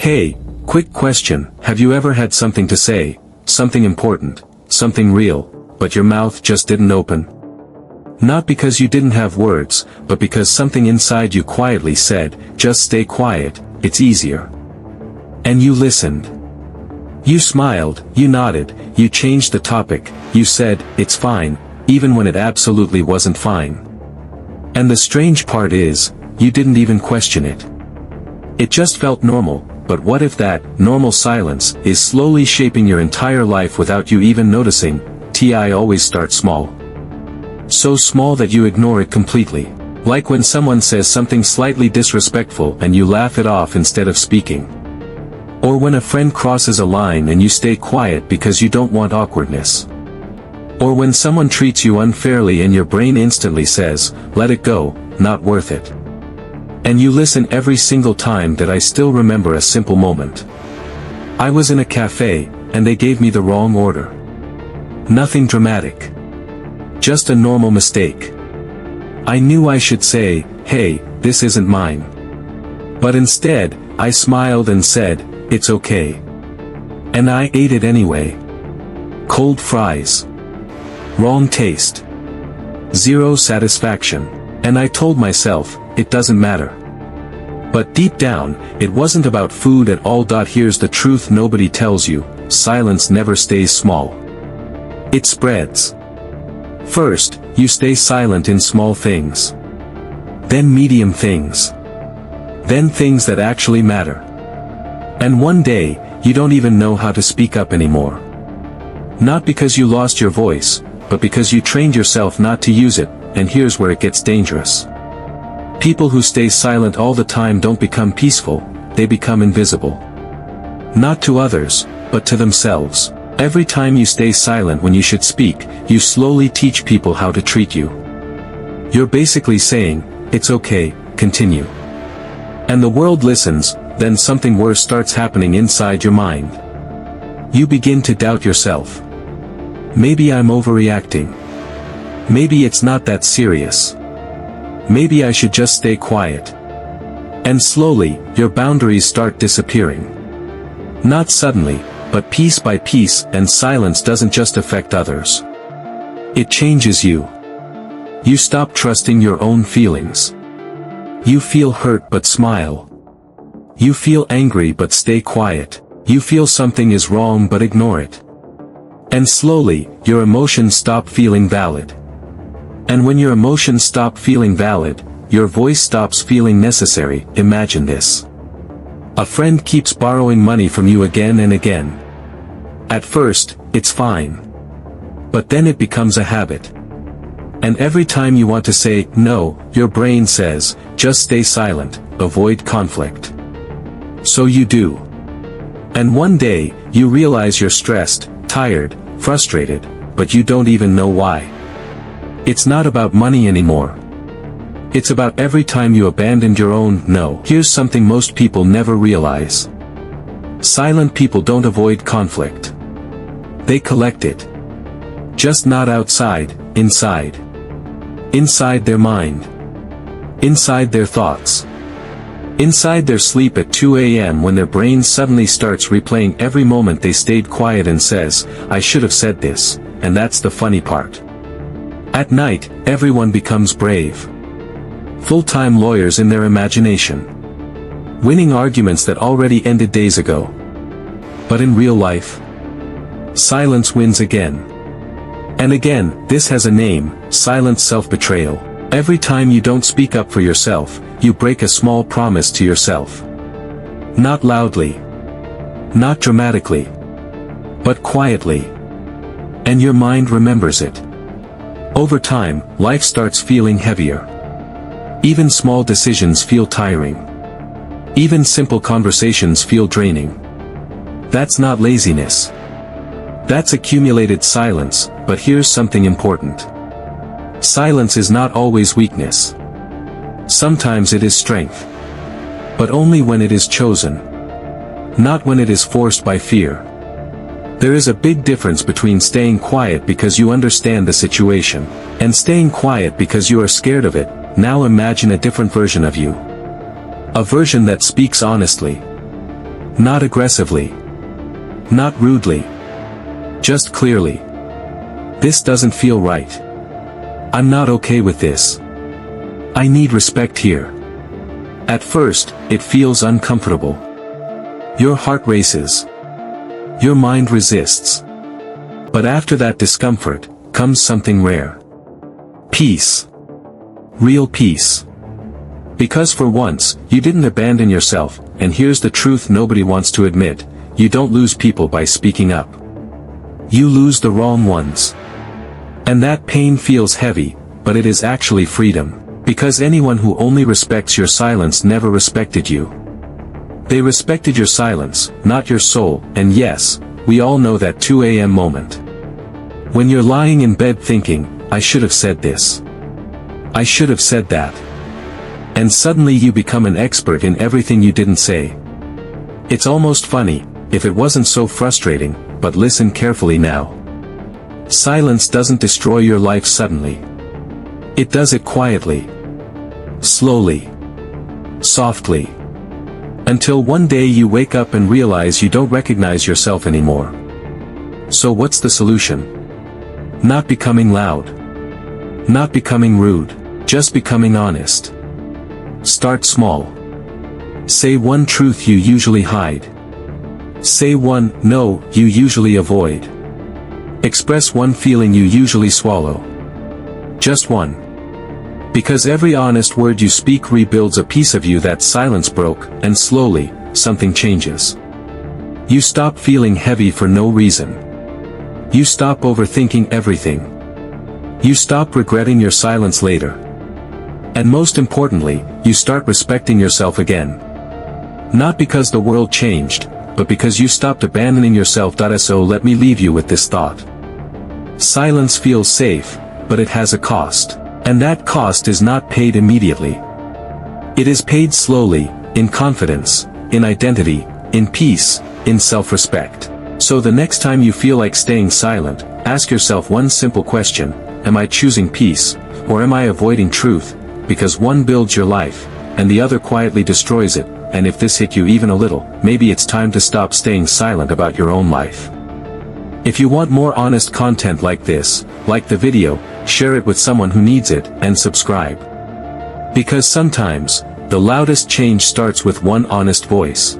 Hey, quick question, have you ever had something to say, something important, something real, but your mouth just didn't open? Not because you didn't have words, but because something inside you quietly said, just stay quiet, it's easier. And you listened. You smiled, you nodded, you changed the topic, you said, it's fine, even when it absolutely wasn't fine. And the strange part is, you didn't even question it. It just felt normal, but what if that normal silence is slowly shaping your entire life without you even noticing? Ti always starts small. So small that you ignore it completely. Like when someone says something slightly disrespectful and you laugh it off instead of speaking. Or when a friend crosses a line and you stay quiet because you don't want awkwardness. Or when someone treats you unfairly and your brain instantly says, let it go, not worth it. And you listen every single time. That I still remember a simple moment. I was in a cafe, and they gave me the wrong order. Nothing dramatic. Just a normal mistake. I knew I should say, hey, this isn't mine. But instead, I smiled and said, it's okay. And I ate it anyway. Cold fries. Wrong taste. Zero satisfaction. And I told myself, it doesn't matter. But deep down, it wasn't about food at all. Here's the truth nobody tells you, silence never stays small. It spreads. First, you stay silent in small things. Then medium things. Then things that actually matter. And one day, you don't even know how to speak up anymore. Not because you lost your voice, but because you trained yourself not to use it, and here's where it gets dangerous. People who stay silent all the time don't become peaceful, they become invisible. Not to others, but to themselves. Every time you stay silent when you should speak, you slowly teach people how to treat you. You're basically saying, it's okay, continue. And the world listens, then something worse starts happening inside your mind. You begin to doubt yourself. Maybe I'm overreacting. Maybe it's not that serious. Maybe I should just stay quiet. And slowly, your boundaries start disappearing. Not suddenly, but piece by piece. And silence doesn't just affect others. It changes you. You stop trusting your own feelings. You feel hurt but smile. You feel angry but stay quiet. You feel something is wrong but ignore it. And slowly, your emotions stop feeling valid. And when your emotions stop feeling valid, your voice stops feeling necessary. Imagine this. A friend keeps borrowing money from you again and again. At first, it's fine. But then it becomes a habit. And every time you want to say, no, your brain says, just stay silent, avoid conflict. So you do. And one day, you realize you're stressed, tired, frustrated, but you don't even know why. It's not about money anymore. It's about every time you abandoned your own no. Here's something most people never realize. Silent people don't avoid conflict. They collect it. Just not outside, inside. Inside their mind. Inside their thoughts. Inside their sleep at 2 a.m. when their brain suddenly starts replaying every moment they stayed quiet and says, I should have said this, and that's the funny part. At night, everyone becomes brave. Full-time lawyers in their imagination. Winning arguments that already ended days ago. But in real life, silence wins again. And again, this has a name, silent self-betrayal. Every time you don't speak up for yourself, you break a small promise to yourself. Not loudly. Not dramatically. But quietly. And your mind remembers it. Over time, life starts feeling heavier. Even small decisions feel tiring. Even simple conversations feel draining. That's not laziness. That's accumulated silence, but here's something important. Silence is not always weakness. Sometimes it is strength. But only when it is chosen. Not when it is forced by fear. There is a big difference between staying quiet because you understand the situation, and staying quiet because you are scared of it. Now imagine a different version of you. A version that speaks honestly. Not aggressively. Not rudely. Just clearly. This doesn't feel right. I'm not okay with this. I need respect here. At first, it feels uncomfortable. Your heart races. Your mind resists. But after that discomfort, comes something rare. Peace. Real peace. Because for once, you didn't abandon yourself, and here's the truth nobody wants to admit, you don't lose people by speaking up. You lose the wrong ones. And that pain feels heavy, but it is actually freedom. Because anyone who only respects your silence never respected you. They respected your silence, not your soul, and yes, we all know that 2 a.m. moment. When you're lying in bed thinking, I should have said this. I should have said that. And suddenly you become an expert in everything you didn't say. It's almost funny, if it wasn't so frustrating, but listen carefully now. Silence doesn't destroy your life suddenly. It does it quietly. Slowly. Softly. Until one day you wake up and realize you don't recognize yourself anymore. So what's the solution? Not becoming loud. Not becoming rude. Just becoming honest. Start small. Say one truth you usually hide. Say one no you usually avoid. Express one feeling you usually swallow. Just one. Because every honest word you speak rebuilds a piece of you that silence broke, and slowly, something changes. You stop feeling heavy for no reason. You stop overthinking everything. You stop regretting your silence later. And most importantly, you start respecting yourself again. Not because the world changed, but because you stopped abandoning yourself. So let me leave you with this thought. Silence feels safe, but it has a cost. And that cost is not paid immediately. It is paid slowly, in confidence, in identity, in peace, in self-respect. So the next time you feel like staying silent, ask yourself one simple question: am I choosing peace, or am I avoiding truth? Because one builds your life, and the other quietly destroys it, and if this hit you even a little, maybe it's time to stop staying silent about your own life. If you want more honest content like this, like the video, share it with someone who needs it, and subscribe. Because sometimes, the loudest change starts with one honest voice.